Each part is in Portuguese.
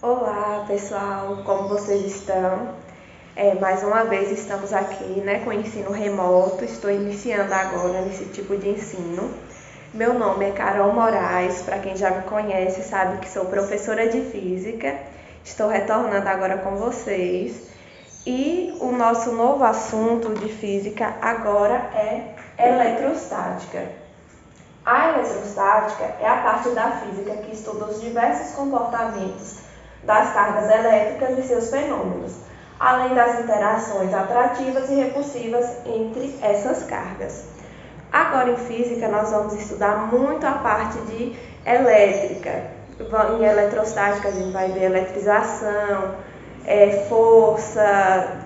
Olá pessoal, como vocês estão? Mais uma vez estamos aqui, com o ensino remoto. Estou iniciando agora nesse tipo de ensino. Meu nome é Carol Moraes, para quem já me conhece sabe que sou professora de Física. Estou retornando agora com vocês. E o nosso novo assunto de Física agora é eletrostática. A eletrostática é a parte da física que estuda os diversos comportamentos das cargas elétricas e seus fenômenos, além das interações atrativas e repulsivas entre essas cargas. Agora em física nós vamos estudar muito a parte de elétrica. Em eletrostática a gente vai ver eletrização, força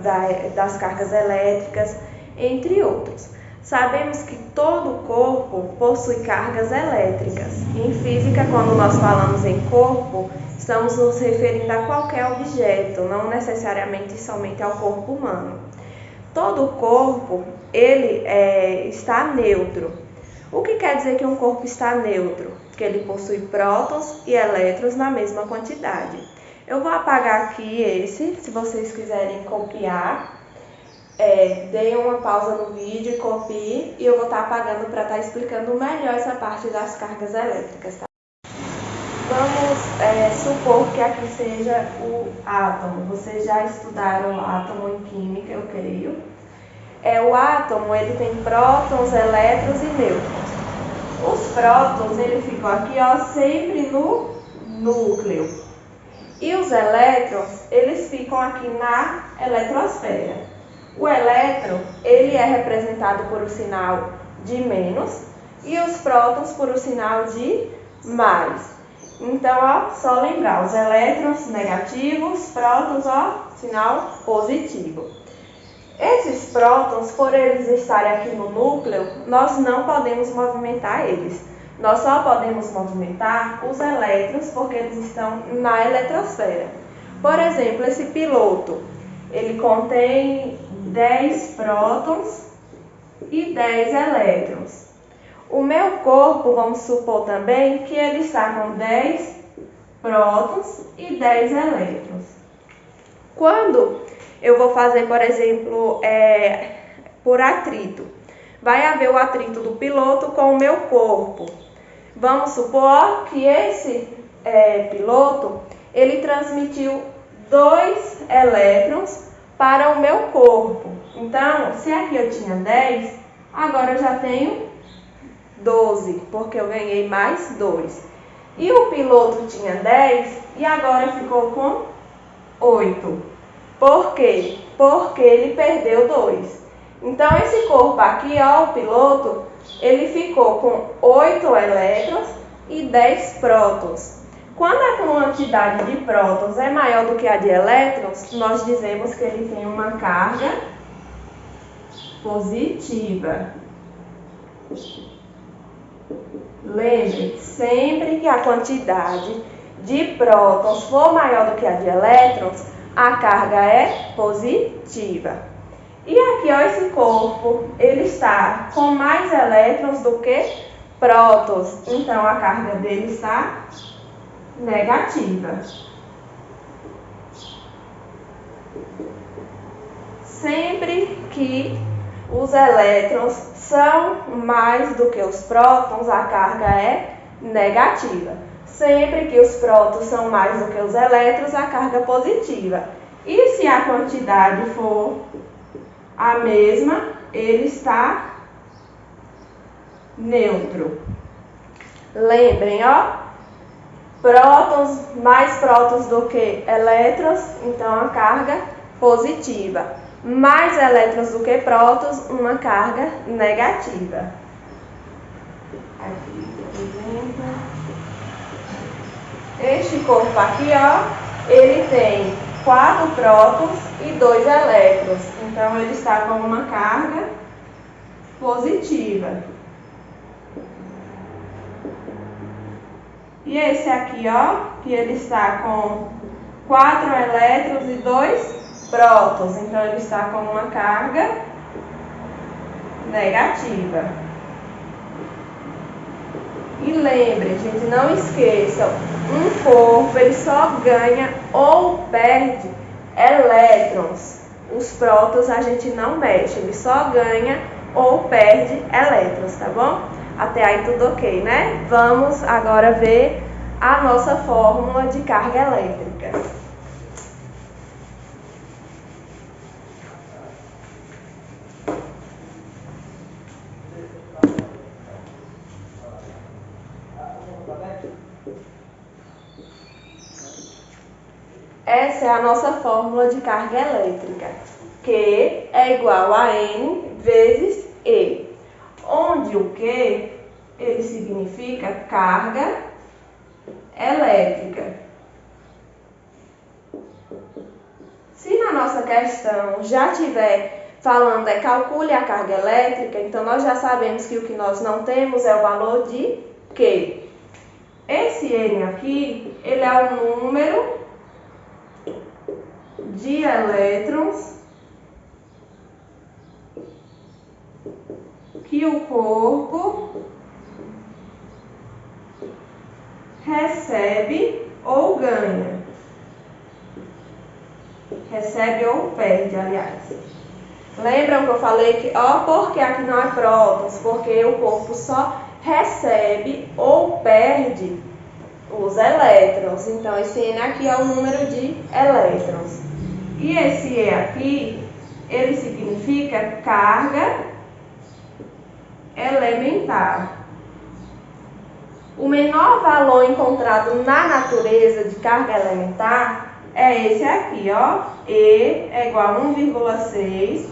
das cargas elétricas, entre outros. Sabemos que todo corpo possui cargas elétricas. Em física, quando nós falamos em corpo, estamos nos referindo a qualquer objeto, não necessariamente somente ao corpo humano. Todo corpo, ele está neutro. O que quer dizer que um corpo está neutro? Que ele possui prótons e elétrons na mesma quantidade. Eu vou apagar aqui esse, se vocês quiserem copiar. Deem uma pausa no vídeo e copie, e eu vou estar apagando para estar explicando melhor essa parte das cargas elétricas. Tá? Vamos supor que aqui seja o átomo. Vocês já estudaram o átomo em química, eu creio. O átomo ele tem prótons, elétrons e nêutrons. Os prótons ele ficam aqui sempre no núcleo. E os elétrons eles ficam aqui na eletrosfera. O elétron ele é representado por o sinal de menos e os prótons por o sinal de mais. Então, só lembrar, os elétrons negativos, prótons, sinal positivo. Esses prótons, por eles estarem aqui no núcleo, nós não podemos movimentar eles. Nós só podemos movimentar os elétrons porque eles estão na eletrosfera. Por exemplo, esse piloto, ele contém 10 prótons e 10 elétrons. O meu corpo, vamos supor também que ele está com 10 prótons e 10 elétrons. Quando eu vou fazer, por exemplo, por atrito, vai haver o atrito do piloto com o meu corpo. Vamos supor que esse piloto, ele transmitiu 2 elétrons para o meu corpo. Então, se aqui eu tinha 10, agora eu já tenho 12, porque eu ganhei mais 2. E o piloto tinha 10 e agora ficou com 8. Por quê? Porque ele perdeu 2. Então, esse corpo aqui, o piloto, ele ficou com 8 elétrons e 10 prótons. Quando a quantidade de prótons é maior do que a de elétrons, nós dizemos que ele tem uma carga positiva. Lembre, sempre que a quantidade de prótons for maior do que a de elétrons, a carga é positiva. E aqui, esse corpo, ele está com mais elétrons do que prótons. Então, a carga dele está negativa. Sempre que os elétrons são mais do que os prótons, a carga é negativa. Sempre que os prótons são mais do que os elétrons, a carga é positiva. E se a quantidade for a mesma, ele está neutro. Lembrem, prótons, mais prótons do que elétrons, então a carga positiva. Mais elétrons do que prótons, uma carga negativa. Aqui, por exemplo, este corpo aqui, ele tem 4 prótons e 2 elétrons. Então, ele está com uma carga positiva. E esse aqui, que ele está com 4 elétrons e 2 prótons. Então, ele está com uma carga negativa. E lembre, gente, não esqueçam, um corpo ele só ganha ou perde elétrons. Os prótons a gente não mexe, ele só ganha ou perde elétrons, tá bom? Até aí tudo ok, né? Vamos agora ver a nossa fórmula de carga elétrica. Essa é a nossa fórmula de carga elétrica, Q é igual a N vezes E, onde o Q ele significa carga elétrica. Se na nossa questão já tiver falando calcule a carga elétrica, então nós já sabemos que o que nós não temos é o valor de Q. Esse N aqui, ele é o número de elétrons que o corpo recebe ou ganha. Recebe ou perde, aliás. Lembram que eu falei que, porque aqui não é prótons? Porque o corpo só recebe ou perde os elétrons. Então, esse N aqui é o número de elétrons. E esse E aqui, ele significa carga elementar. O menor valor encontrado na natureza de carga elementar é esse aqui, E é igual a 1,6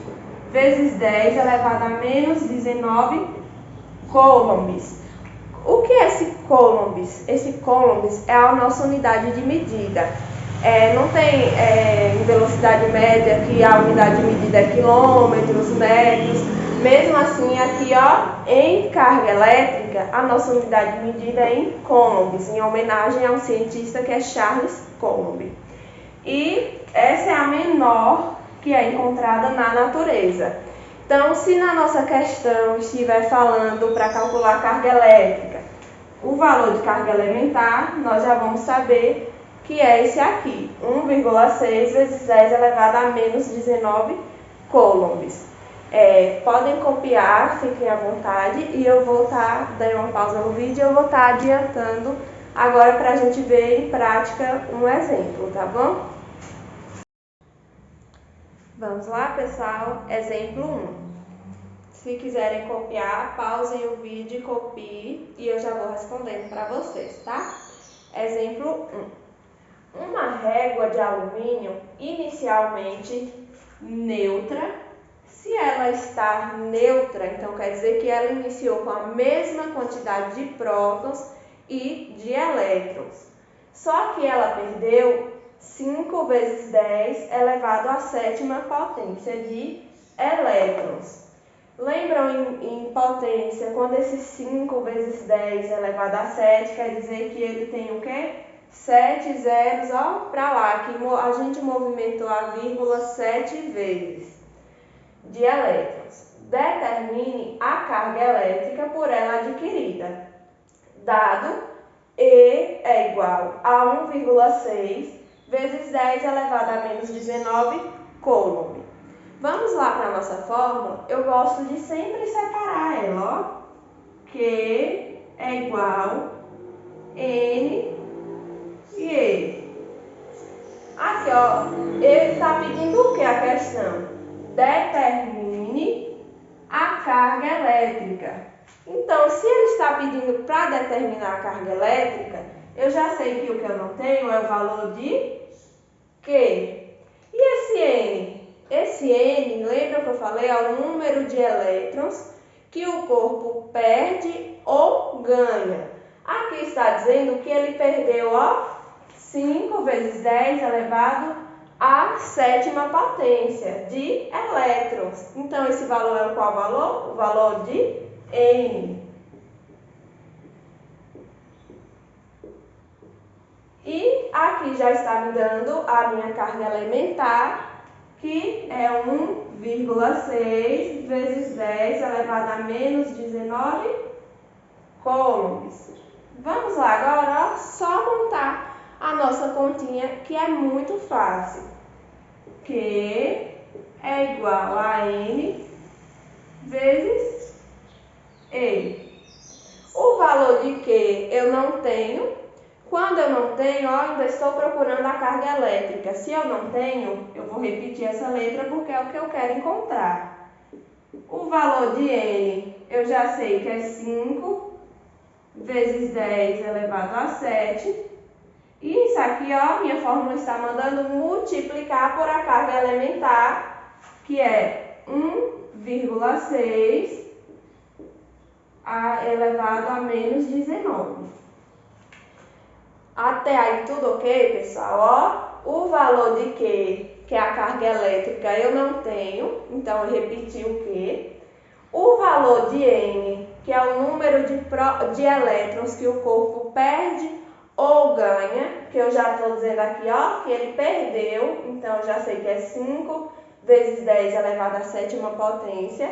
vezes 10 elevado a menos 19 coulombs. O que é esse coulombs? Esse coulombs é a nossa unidade de medida. Não tem em velocidade média que a unidade de medida é quilômetros, metros. Mesmo assim, aqui, em carga elétrica, a nossa unidade de medida é em coulombs, em homenagem a um cientista que é Charles Coulomb. E essa é a menor que é encontrada na natureza. Então, se na nossa questão estiver falando para calcular a carga elétrica, o valor de carga elementar, nós já vamos saber que é esse aqui, 1,6 vezes 10 elevado a menos 19 coulombs. Podem copiar, fiquem à vontade, e eu vou estar dando uma pausa no vídeo, eu vou estar adiantando agora para a gente ver em prática um exemplo, tá bom? Vamos lá, pessoal, exemplo 1. Se quiserem copiar, pausem o vídeo e copiem, e eu já vou respondendo para vocês, tá? Exemplo 1. Uma régua de alumínio inicialmente neutra. Se ela está neutra, então quer dizer que ela iniciou com a mesma quantidade de prótons e de elétrons. Só que ela perdeu 5 vezes 10 elevado à sétima potência de elétrons. Lembram em potência, quando esse 5 vezes 10 elevado a 7, quer dizer que ele tem o quê? 7 zeros, para lá, que a gente movimentou a vírgula 7 vezes de elétrons. Determine a carga elétrica por ela adquirida. Dado E é igual a 1,6 vezes 10 elevado a menos 19 coulomb. Vamos lá para a nossa fórmula. Eu gosto de sempre separar ela, Q é igual N e E. Aqui, ele está pedindo o que a questão? Determine a carga elétrica. Então, se ele está pedindo para determinar a carga elétrica, eu já sei que o que eu não tenho é o valor de Q. E esse N? Esse N, lembra que eu falei, é o número de elétrons que o corpo perde ou ganha. Aqui está dizendo que ele perdeu 5 vezes 10 elevado à sétima potência de elétrons. Então, esse valor é qual valor? O valor de N. E aqui já está me dando a minha carga elementar, que é 1,6 vezes 10 elevado a menos 19 coulombs. Vamos lá agora, ó, só montar a nossa continha, que é muito fácil. Q é igual a N vezes E. O valor de Q eu não tenho. Quando eu não tenho, ó, ainda estou procurando a carga elétrica. Se eu não tenho, eu vou repetir essa letra porque é o que eu quero encontrar. O valor de N eu já sei que é 5 vezes 10 elevado a 7. E isso aqui, ó, minha fórmula está mandando multiplicar por a carga elementar, que é 1,6 elevado a menos 19. Até aí tudo ok, pessoal? Ó, o valor de Q, que é a carga elétrica, eu não tenho, então eu repeti o Q. O valor de N, que é o número de elétrons que o corpo perde ou ganha, que eu já estou dizendo aqui, ó, que ele perdeu, então eu já sei que é 5 vezes 10 elevado a sétima potência,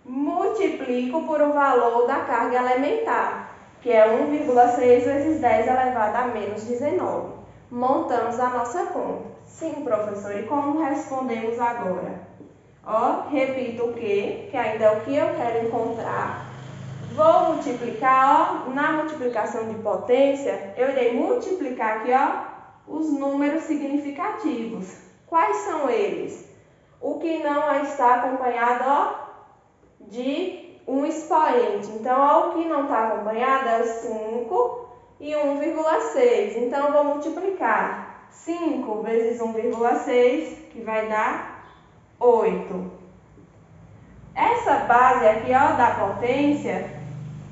multiplico por o valor da carga elementar, que é 1,6 vezes 10 elevado a menos 19. Montamos a nossa conta. Sim, professor, e como respondemos agora? Ó, repito o que ainda é o que eu quero encontrar. Vou multiplicar, ó, na multiplicação de potência, eu irei multiplicar aqui, ó, os números significativos. Quais são eles? O que não está acompanhado, ó, de um expoente. Então, ó, o que não está acompanhado é o 5 e 1,6. Então, eu vou multiplicar 5 vezes 1,6, que vai dar 8. Essa base aqui, ó, da potência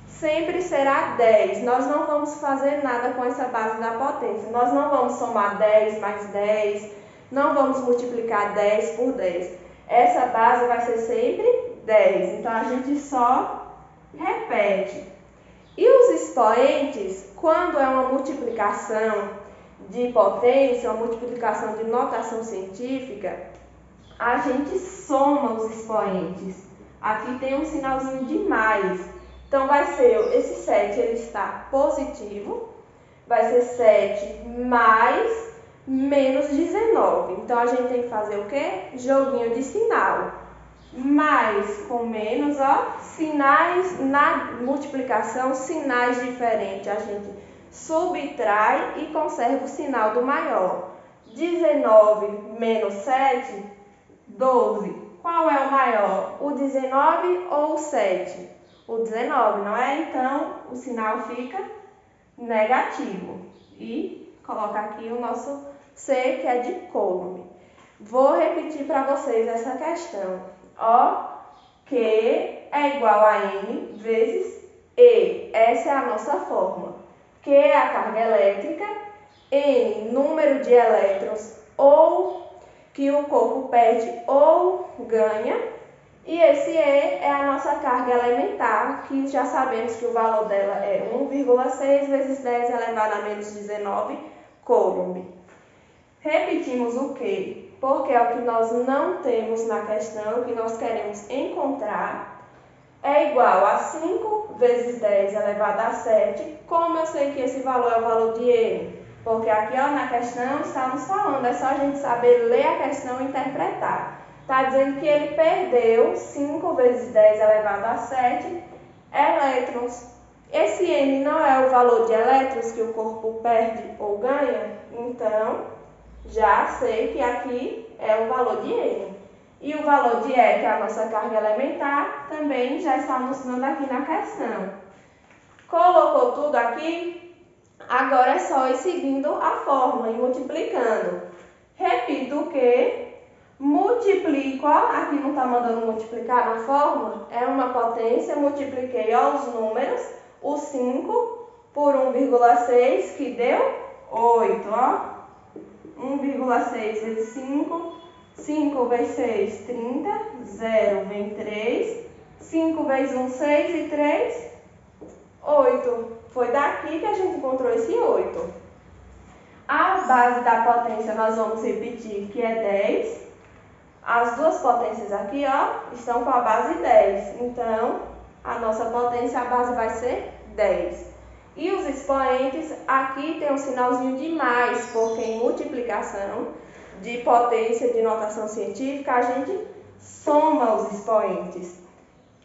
sempre será 10. Nós não vamos fazer nada com essa base da potência. Nós não vamos somar 10 mais 10, não vamos multiplicar 10 por 10. Essa base vai ser sempre 10. Então, a gente só repete. E os expoentes, quando é uma multiplicação de potência, uma multiplicação de notação científica, a gente soma os expoentes. Aqui tem um sinalzinho de mais. Então, vai ser, esse 7 ele está positivo, vai ser 7 mais menos 19. Então, a gente tem que fazer o quê? Joguinho de sinal. Mais com menos, ó, sinais na multiplicação, sinais diferentes. A gente subtrai e conserva o sinal do maior. 19 menos 7, 12. Qual é o maior? O 19 ou o 7? O 19, não é? Então, o sinal fica negativo. E coloca aqui o nosso C, que é de Coulomb. Vou repetir para vocês essa questão. Ó, Q é igual a N vezes E. Essa é a nossa fórmula. Q é a carga elétrica, N, número de elétrons ou que o corpo perde ou ganha. E esse E é a nossa carga elementar, que já sabemos que o valor dela é 1,6 vezes 10 elevado a menos 19 Coulomb. Repetimos o que? Porque é o que nós não temos na questão, o que nós queremos encontrar. É igual a 5 vezes 10 elevado a 7. Como eu sei que esse valor é o valor de N? Porque aqui, ó, na questão estamos falando, é só a gente saber ler a questão e interpretar. Está dizendo que ele perdeu 5 vezes 10 elevado a 7 elétrons. Esse N não é o valor de elétrons que o corpo perde ou ganha? Então, já sei que aqui é o valor de N. E o valor de E, que é a nossa carga elementar, também já está nos dando aqui na questão. Colocou tudo aqui? Agora é só ir seguindo a fórmula e multiplicando. Repito o que? Multiplico, ó, aqui não está mandando multiplicar na fórmula, é uma potência, multipliquei, ó, os números, o 5 por 1,6, que deu 8, ó. 1,6 vezes 5, 5 vezes 6, 30, 0 vem 3, 5 vezes 1, 6 e 3, 8. Foi daqui que a gente encontrou esse 8. A base da potência nós vamos repetir que é 10. As duas potências aqui, ó, estão com a base 10. Então, a nossa potência, a base vai ser 10. E os expoentes, aqui tem um sinalzinho de mais, porque em multiplicação de potência de notação científica, a gente soma os expoentes.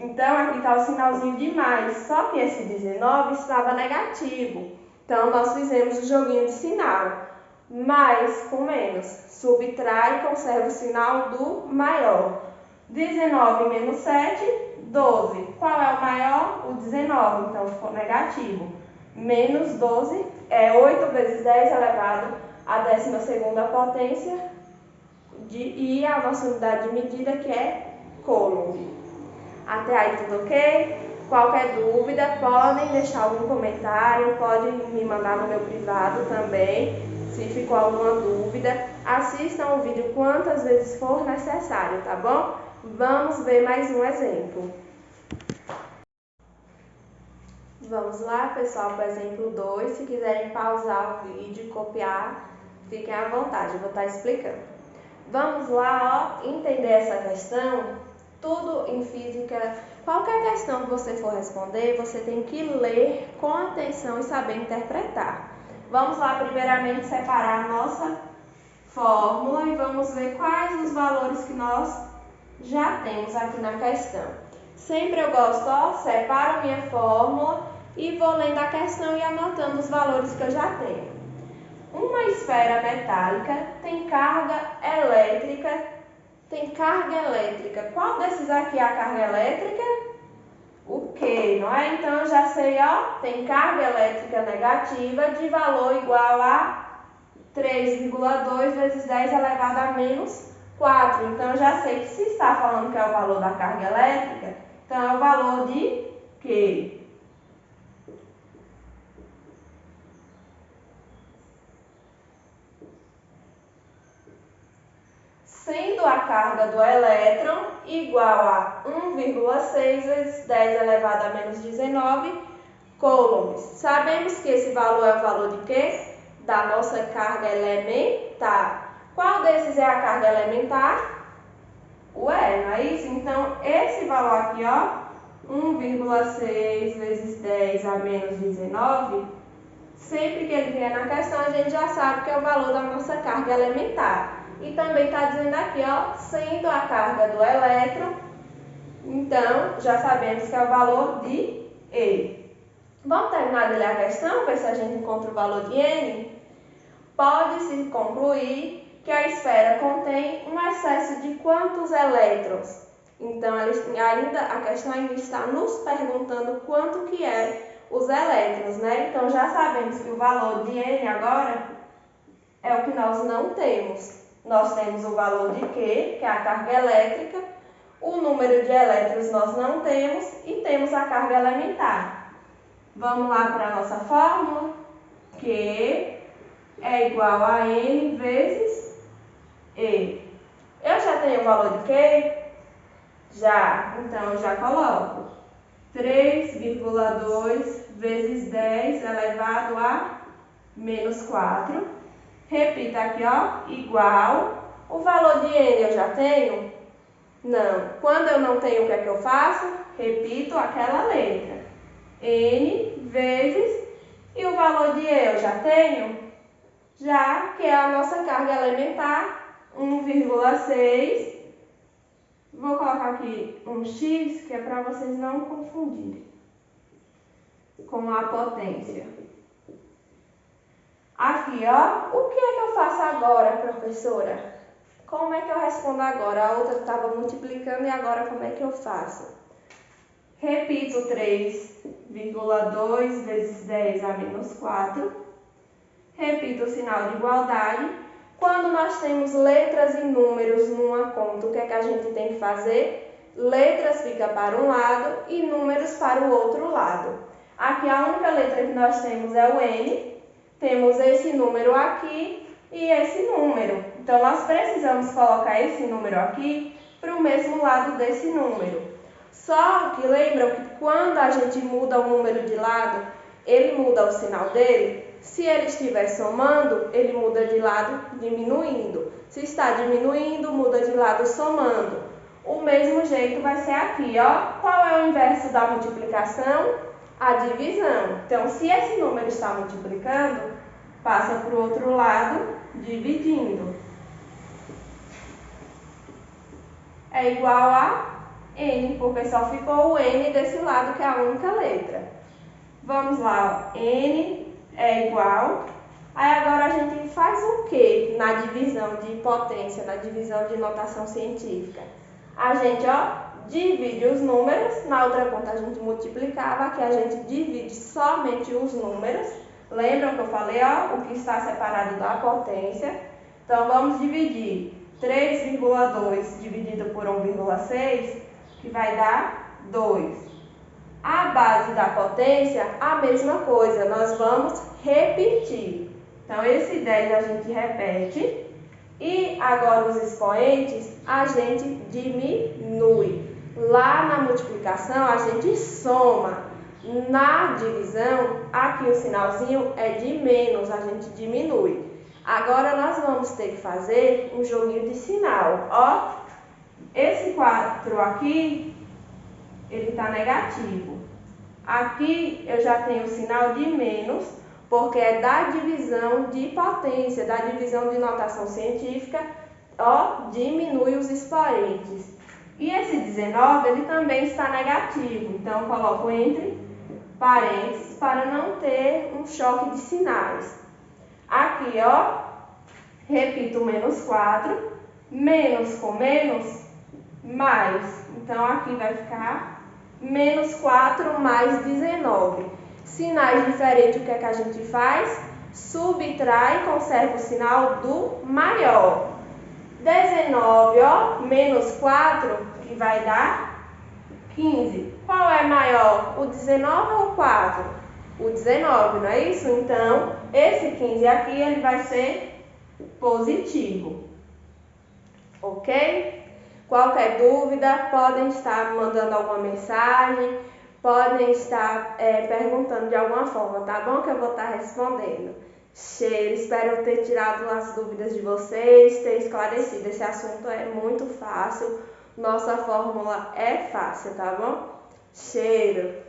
Então, aqui está o sinalzinho de mais, só que esse 19 estava negativo. Então, nós fizemos o joguinho de sinal. Mais com menos. Subtrai e conserva o sinal do maior. 19 menos 7, 12. Qual é o maior? O 19, então ficou negativo. Menos 12 é 8 vezes 10 elevado à 12ª potência e a nossa unidade de medida que é coulomb. Até aí tudo ok? Qualquer dúvida, podem deixar algum comentário, podem me mandar no meu privado também, se ficou alguma dúvida. Assistam o vídeo quantas vezes for necessário, tá bom? Vamos ver mais um exemplo. Vamos lá, pessoal, para o exemplo 2. Se quiserem pausar o vídeo e copiar, fiquem à vontade, eu vou estar explicando. Vamos lá, ó, entender essa questão. Tudo em física, qualquer questão que você for responder, você tem que ler com atenção e saber interpretar. Vamos lá, primeiramente, separar a nossa fórmula e vamos ver quais os valores que nós já temos aqui na questão. Sempre eu gosto, ó, separo minha fórmula e vou lendo a questão e anotando os valores que eu já tenho. Uma esfera metálica tem carga elétrica. Qual desses aqui é a carga elétrica? O Q, não é? Então, eu já sei, ó, tem carga elétrica negativa de valor igual a 3,2 vezes 10 elevado a menos 4. Então, eu já sei que se está falando que é o valor da carga elétrica, então é o valor de Q. Sendo a carga do elétron igual a 1,6 vezes 10 elevado a menos 19 coulombs. Sabemos que esse valor é o valor de quê? Da nossa carga elementar. Qual desses é a carga elementar? O E, não é isso? Então, esse valor aqui, ó, 1,6 vezes 10 a menos 19, sempre que ele vier na questão, a gente já sabe que é o valor da nossa carga elementar. E também está dizendo aqui, ó, sendo a carga do elétron, então já sabemos que é o valor de E. Vamos terminar de ler a questão, ver se a gente encontra o valor de N? Pode-se concluir que a esfera contém um excesso de quantos elétrons? Então, a questão ainda está nos perguntando quanto que é os elétrons, né? Então, já sabemos que o valor de N agora é o que nós não temos. Nós temos o valor de Q, que é a carga elétrica, o número de elétrons nós não temos e temos a carga elementar. Vamos lá para a nossa fórmula. Q é igual a N vezes E. Eu já tenho o valor de Q? Já. Então, eu já coloco 3,2 vezes 10 elevado a menos 4. Repita aqui, ó, igual. O valor de N eu já tenho? Não. Quando eu não tenho, o que é que eu faço? Repito aquela letra. N vezes, e o valor de E eu já tenho? Já, que é a nossa carga elementar, 1,6. Vou colocar aqui um X, que é para vocês não confundirem com a potência. Aqui, ó, o que é que eu faço agora, professora? Como é que eu respondo agora? A outra estava multiplicando e agora como é que eu faço? Repito 3,2 vezes 10 a menos 4. Repito o sinal de igualdade. Quando nós temos letras e números numa conta, o que é que a gente tem que fazer? Letras fica para um lado e números para o outro lado. Aqui a única letra que nós temos é o N. Temos esse número aqui e esse número. Então, nós precisamos colocar esse número aqui para o mesmo lado desse número. Só que lembram que quando a gente muda o número de lado, ele muda o sinal dele? Se ele estiver somando, ele muda de lado diminuindo. Se está diminuindo, muda de lado somando. O mesmo jeito vai ser aqui, ó. Qual é o inverso da multiplicação? a divisão. Então, se esse número está multiplicando, passa para o outro lado, dividindo. É igual a N, porque só ficou o N desse lado, que é a única letra. Vamos lá, ó. N é igual. Aí agora a gente faz o que na divisão de potência, na divisão de notação científica? A gente, ó, divide os números, na outra conta a gente multiplicava, aqui a gente divide somente os números. Lembram que eu falei, ó, o que está separado da potência? Então, vamos dividir 3,2 dividido por 1,6, que vai dar 2. A base da potência, a mesma coisa, nós vamos repetir. Então, esse 10 a gente repete. E agora os expoentes a gente diminui. Lá na multiplicação a gente soma. Na divisão, aqui o sinalzinho é de menos, a gente diminui. Agora nós vamos ter que fazer um joguinho de sinal. Ó, esse 4 aqui, ele está negativo. Aqui eu já tenho o sinal de menos, porque é da divisão de potência, da divisão de notação científica, ó, diminui os expoentes. E esse 19, ele também está negativo, então eu coloco entre parênteses para não ter um choque de sinais. Aqui, ó, repito menos 4, menos com menos, mais. Então, aqui vai ficar menos 4 mais 19. Sinais diferentes, o que é que a gente faz? Subtrai e conserva o sinal do maior. 19, ó, menos 4, que vai dar 15. Qual é maior, o 19 ou o 4? O 19, não é isso? Então, esse 15 aqui, ele vai ser positivo. Ok? Qualquer dúvida, podem estar mandando alguma mensagem, podem estar perguntando de alguma forma, tá bom? Que eu vou estar respondendo. Cheiro, espero ter tirado as dúvidas de vocês, ter esclarecido. Esse assunto é muito fácil, nossa fórmula é fácil, tá bom? Cheiro!